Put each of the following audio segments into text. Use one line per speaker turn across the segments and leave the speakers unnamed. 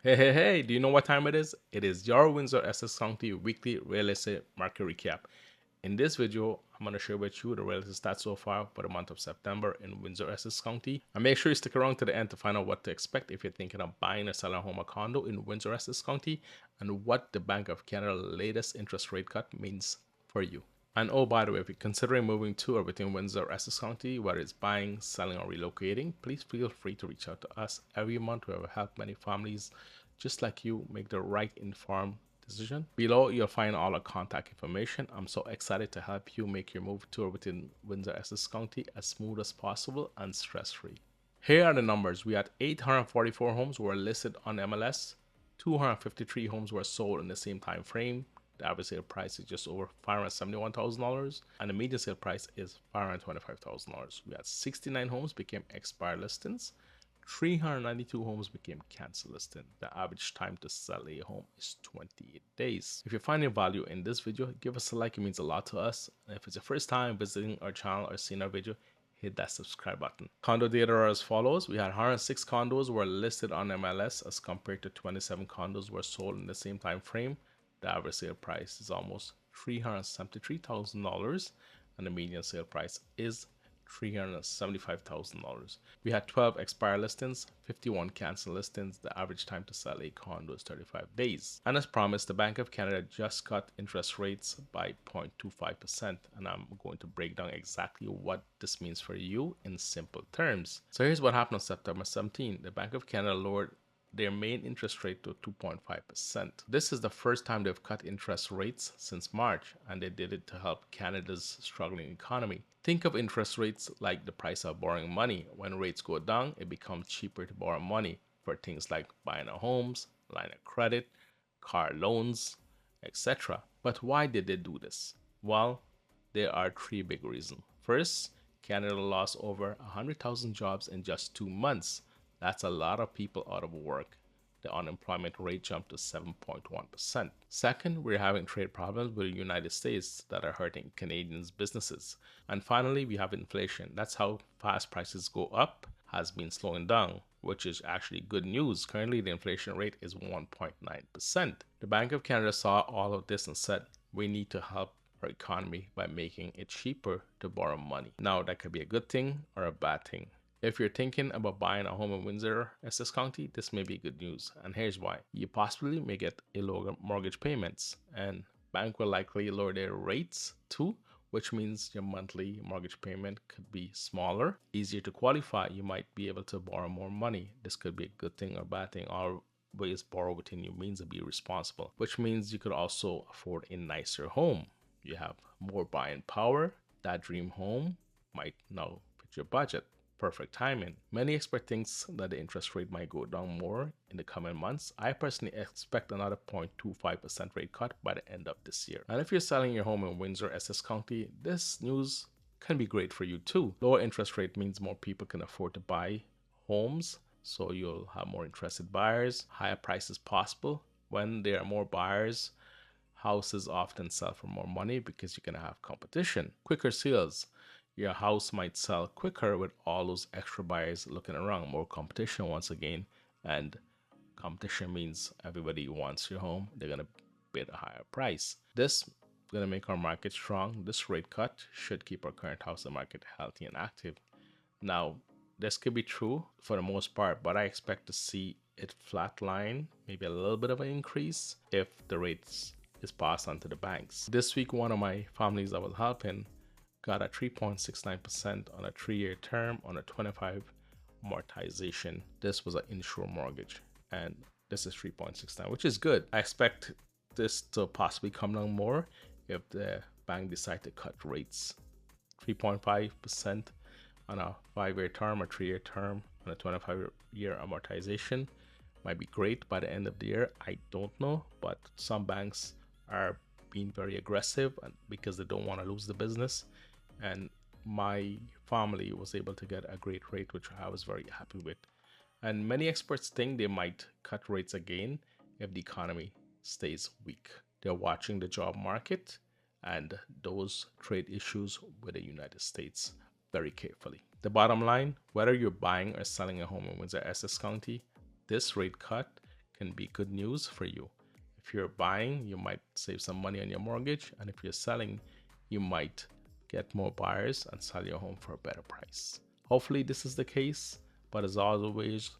Hey, do you know what time it is? It is your Windsor Essex County weekly real estate market recap. In this video, I'm going to share with you the real estate stats so far for the month of September in Windsor Essex County. And make sure you stick around to the end to find out what to expect if you're thinking of buying or selling a home or condo in Windsor Essex County and what the Bank of Canada latest interest rate cut means for you. And oh, by the way, if you're considering moving to or within Windsor Essex County, whether it's buying, selling, or relocating, please feel free to reach out to us every month. We have helped many families just like you make the right informed decision. Below, you'll find all our contact information. I'm so excited to help you make your move to or within Windsor Essex County as smooth as possible and stress-free. Here are the numbers. We had 844 homes were listed on MLS. 253 homes were sold in the same time frame. The average sale price is just over $571,000 and the median sale price is $525,000. We had 69 homes became expired listings. 392 homes became cancel listing. The average time to sell a home is 28 days. If you're finding value in this video, give us a like. It means a lot to us. And if it's your first time visiting our channel or seeing our video, hit that subscribe button. Condo data are as follows. We had 106 condos were listed on MLS as compared to 27 condos were sold in the same time frame. The average sale price is almost $373,000 and the median sale price is $375,000. We had 12 expired listings, 51 cancel listings. The average time to sell a condo is 35 days. And as promised, the Bank of Canada just cut interest rates by 0.25%. And I'm going to break down exactly what this means for you in simple terms. So here's what happened on September 17. The Bank of Canada lowered their main interest rate to 2.5%. This is the first time they've cut interest rates since March, and they did it to help Canada's struggling economy. Think of interest rates like the price of borrowing money. When rates go down, it becomes cheaper to borrow money for things like buying a homes, line of credit, car loans, etc. But why did they do this? Well, there are three big reasons. First, Canada lost over 100,000 jobs in just 2 months. That's a lot of people out of work. The unemployment rate jumped to 7.1%. Second, we're having trade problems with the United States that are hurting Canadians' businesses. And finally, we have inflation. That's how fast prices go up, has been slowing down, which is actually good news. Currently, the inflation rate is 1.9%. The Bank of Canada saw all of this and said, we need to help our economy by making it cheaper to borrow money. Now, that could be a good thing or a bad thing. If you're thinking about buying a home in Windsor, Essex County, this may be good news. And here's why. You possibly may get a lower mortgage payments and bank will likely lower their rates too, which means your monthly mortgage payment could be smaller, easier to qualify. You might be able to borrow more money. This could be a good thing or bad thing. Always borrow within your means and be responsible, which means you could also afford a nicer home. You have more buying power. That dream home might now fit your budget. Perfect timing. Many experts think that the interest rate might go down more in the coming months. I personally expect another 0.25% rate cut by the end of this year. And if you're selling your home in Windsor, Essex County, this news can be great for you too. Lower interest rate means more people can afford to buy homes, so you'll have more interested buyers, higher prices possible. When there are more buyers, houses often sell for more money because you're going to have competition. Quicker sales. Your house might sell quicker with all those extra buyers looking around. More competition once again, and competition means everybody wants your home. They're going to bid a higher price. This is going to make our market strong. This rate cut should keep our current housing market healthy and active. Now, this could be true for the most part, but I expect to see it flatline, maybe a little bit of an increase if the rates is passed on to the banks. This week, one of my families I was helping got a 3.69% on a 3-year term on a 25 amortization. This was an insured mortgage, and this is 3.69, which is good. I expect this to possibly come down more if the bank decide to cut rates. 3.5% on a 5-year term or 3-year term on a 25-year amortization might be great by the end of the year. I don't know, but some banks are being very aggressive because they don't want to lose the business. And my family was able to get a great rate, which I was very happy with. And many experts think they might cut rates again if the economy stays weak. They're watching the job market and those trade issues with the United States very carefully. The bottom line, whether you're buying or selling a home in Windsor Essex County, this rate cut can be good news for you. If you're buying, you might save some money on your mortgage, and if you're selling, you might get more buyers and sell your home for a better price. Hopefully this is the case, but as always,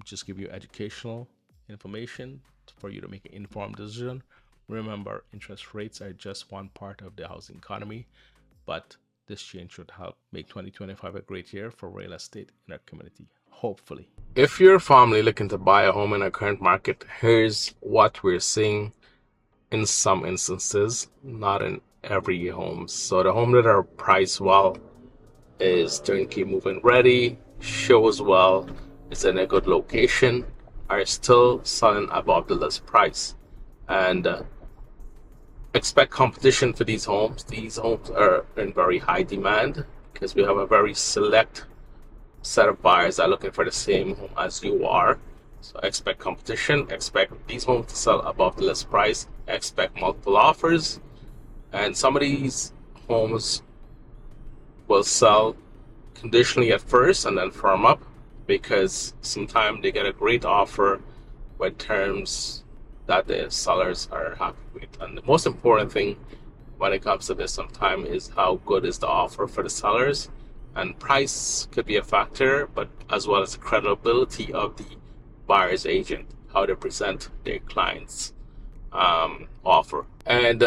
just give you educational information for you to make an informed decision. Remember, interest rates are just one part of the housing economy, but this change should help make 2025 a great year for real estate in our community, hopefully. If you're a family looking to buy a home in our current market, here's what we're seeing in some instances, not in every home. So the home that are priced well is turnkey move-in ready, shows well, it's in a good location, are still selling above the list price. And expect competition for these homes. These homes are in very high demand because we have a very select set of buyers that are looking for the same home as you are. So expect competition, expect these homes to sell above the list price, expect multiple offers, and some of these homes will sell conditionally at first and then firm up because sometimes they get a great offer with terms that the sellers are happy with. And the most important thing when it comes to this sometimes is how good is the offer for the sellers. And price could be a factor, but as well as the credibility of the buyer's agent, how they present their client's offer. And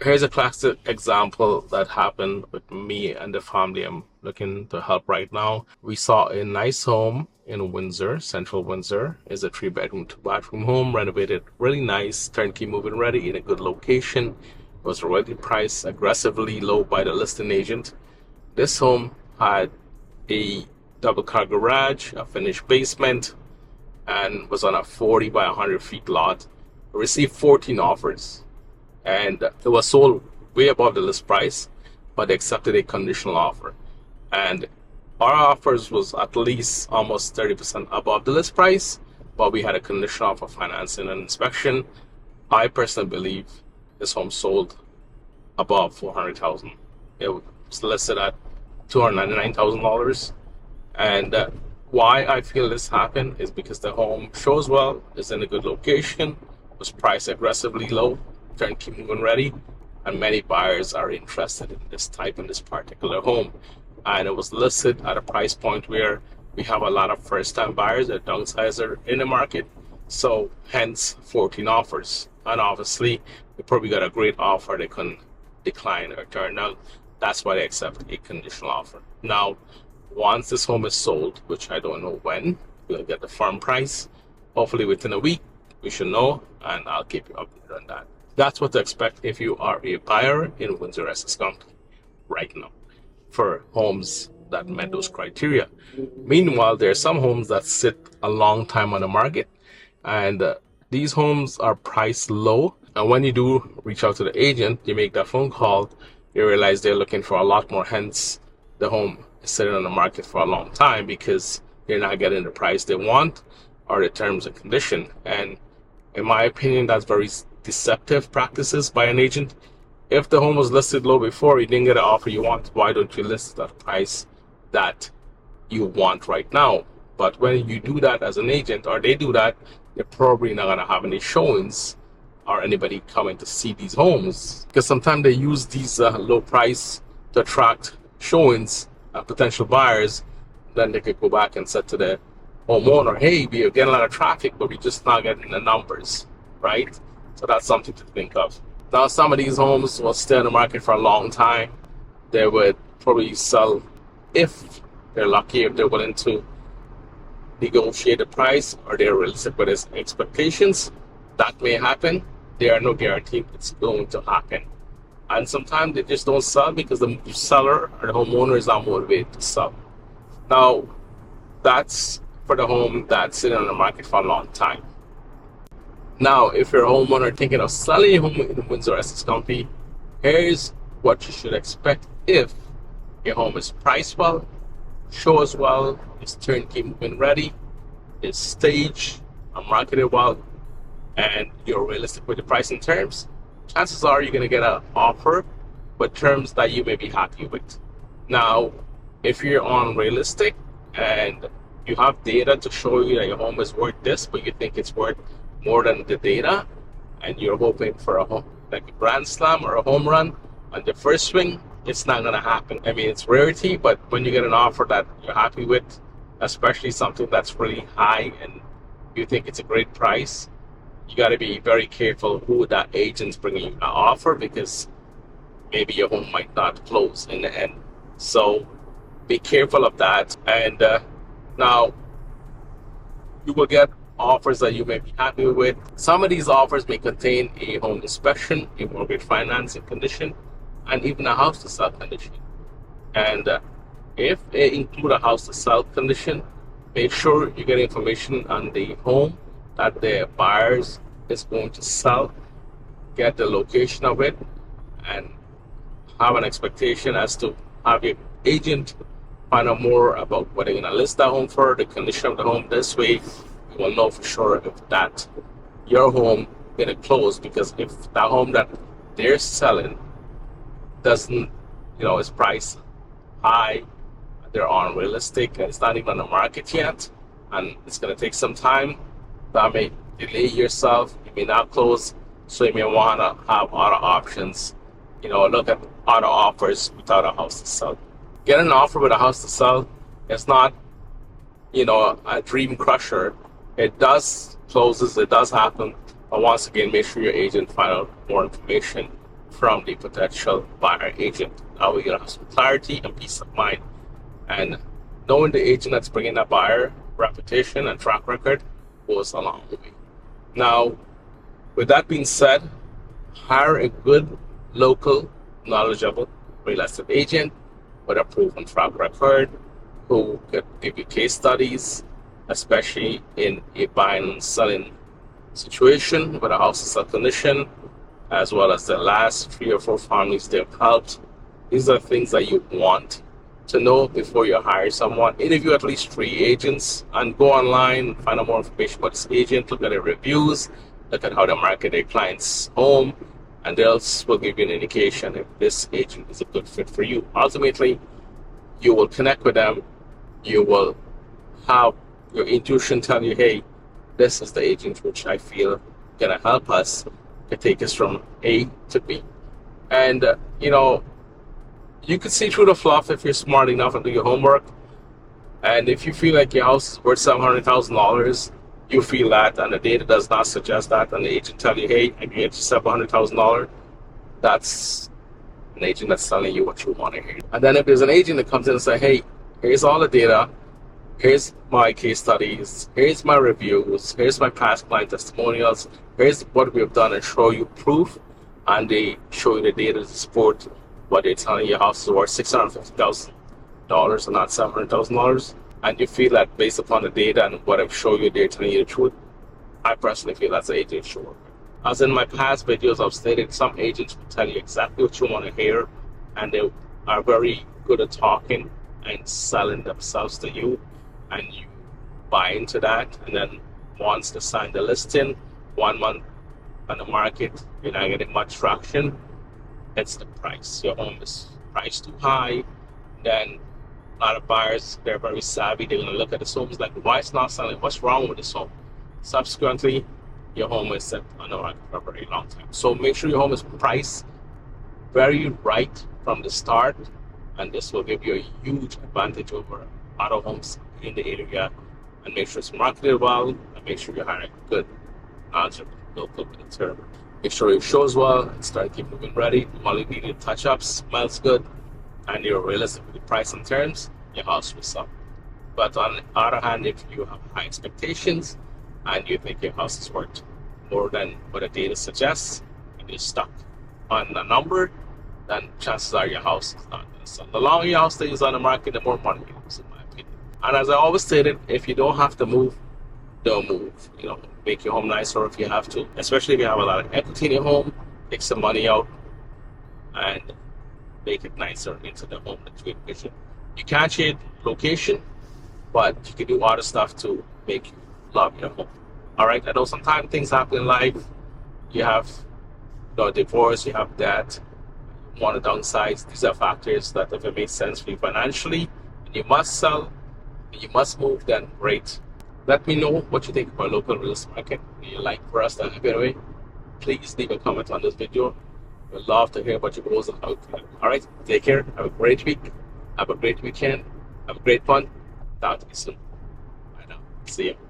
here's a classic example that happened with me and the family I'm looking to help right now. We saw a nice home in Windsor, central Windsor. It's a 3-bedroom, 2-bathroom home, renovated really nice, turnkey move-in ready in a good location. It was already priced aggressively low by the listing agent. This home had a double-car garage, a finished basement, and was on a 40 by 100 feet lot. It received 14 offers, and it was sold way above the list price, but they accepted a conditional offer. And our offers was at least almost 30% above the list price, but we had a conditional offer, financing and inspection. I personally believe this home sold above $400,000. It was listed at $299,000. And why I feel this happened is because the home shows well, is in a good location, was priced aggressively low, turnkey move-in ready, and many buyers are interested in this particular home. And it was listed at a price point where we have a lot of first-time buyers that downsizer in the market. So hence 14 offers. And obviously, they probably got a great offer they couldn't decline or turn down. That's why they accept a conditional offer. Now, once this home is sold, which I don't know when, we'll get the firm price. Hopefully within a week, we should know, and I'll keep you updated on that. That's what to expect if you are a buyer in Windsor Essex County right now for homes that met those criteria. Meanwhile, there are some homes that sit a long time on the market, and these homes are priced low. And when you do reach out to the agent, you make that phone call, you realize they're looking for a lot more, hence the home is sitting on the market for a long time because they're not getting the price they want or the terms and condition. And in my opinion, that's very deceptive practices by an agent. If the home was listed low before, you didn't get an offer you want, why don't you list that price that you want right now? But when you do that as an agent, or they do that, they're probably not going to have any showings or anybody coming to see these homes, because sometimes they use these low price to attract showings, potential buyers. Then they could go back and say to the homeowner, hey, we are getting a lot of traffic, but we're just not getting the numbers, right? So that's something to think of. Now, some of these homes will stay on the market for a long time. They would probably sell, if they're lucky, if they're willing to negotiate the price or they're realistic with his expectations. That may happen. There are no guarantee it's going to happen. And sometimes they just don't sell because the seller or the homeowner is not motivated to sell. Now, that's for the home that's sitting on the market for a long time. Now, if you're a homeowner thinking of selling a home in Windsor Essex County, here's what you should expect if your home is priced well, shows well, is turnkey move-in ready, is staged and marketed well, and you're realistic with the pricing terms. Chances are you're going to get an offer with terms that you may be happy with. Now, if you're unrealistic and you have data to show you that your home is worth this, but you think it's worth more than the data, and you're hoping for a home like a grand slam or a home run on the first swing, it's not gonna happen. I mean, it's rarity, but when you get an offer that you're happy with, especially something that's really high and you think it's a great price, you got to be very careful who that agent's bringing you an offer, because maybe your home might not close in the end. So be careful of that. And now you will get offers that you may be happy with. Some of these offers may contain a home inspection, a mortgage financing condition, and even a house to sell condition. And if they include a house to sell condition, make sure you get information on the home that the buyers is going to sell, get the location of it, and have an expectation as to have your agent find out more about what they're going to list that home for, the condition of the home. This way you will know for sure if that your home going to close, because if that home that they're selling doesn't, is priced high, they're unrealistic, and it's not even on the market yet, and it's going to take some time, that may delay yourself. You may not close, so you may want to have other options. Look at other offers without a house to sell. Get an offer with a house to sell. It's not, a dream crusher. It does closes, it does happen, but once again, make sure your agent find out more information from the potential buyer agent. That way you'll have some clarity and peace of mind. And knowing the agent that's bringing that buyer, reputation and track record goes a long way. Now, with that being said, hire a good, local, knowledgeable real estate agent with a proven track record who could give you case studies, especially in a buying and selling situation with a house to sell condition, as well as the last 3 or 4 families they've helped. These are things that you want to know before you hire someone. Interview at least 3 agents and go online, find out more information about this agent, look at their reviews, look at how they market their client's home, and they'll will give you an indication if this agent is a good fit for you. Ultimately, you will connect with them. You will have your intuition tell you, hey, this is the agent which I feel gonna help us to take us from A to B. And you can see through the fluff if you're smart enough and do your homework. And if you feel like your house is worth $700,000, you feel that, and the data does not suggest that, and the agent tell you, hey, I can get you $700,000, that's an agent that's telling you what you want to hear. And then if there's an agent that comes in and say, hey, here's all the data, here's my case studies, here's my reviews, here's my past client testimonials, here's what we've done, and show you proof, and they show you the data to support what they're telling you your house is worth $650,000 and not $700,000, and you feel that based upon the data and what I've shown you, they're telling you the truth, I personally feel that's an agent sure. As in my past videos, I've stated some agents will tell you exactly what you want to hear, and they are very good at talking and selling themselves to you, and you buy into that. And then once they sign the listing, 1 month on the market, you're not getting much traction. It's the price. Your home is priced too high. Then a lot of buyers, they're very savvy. They're going to look at this home like, why it's not selling? What's wrong with this home? Subsequently, your home is set on the market for a very long time. So make sure your home is priced very right from the start, and this will give you a huge advantage over other homes in the area. And make sure it's marketed well, and make sure you're hiring good, knowledgeable local realtor. Make sure it shows well and start keep moving ready. Only needed touch-ups, smells good, and you're realistic with the price and terms, your house will sell. But on the other hand, if you have high expectations and you think your house is worth more than what the data suggests, and you're stuck on a number, then chances are your house is not going to sell. The longer your house stays on the market, the more money you lose, in my opinion. And as I always stated, if you don't have to move, don't move. Make your home nicer if you have to, especially if you have a lot of equity in your home. Take some money out and make it nicer into the home that you envision. You can't change location, but you can do other stuff to make you love your home. All right, I know sometimes things happen in life. You have divorce, you have debt, you want to downsize. These are factors that if it makes sense for you financially and you must sell, you must move, then great. Let me know what you think about local real estate market. If you like for us to have it away, please leave a comment on this video. We'd love to hear about your goals and outcomes. All right, take care. Have a great week. Have a great weekend. Have a great fun. Talk to you soon. Bye now. See you.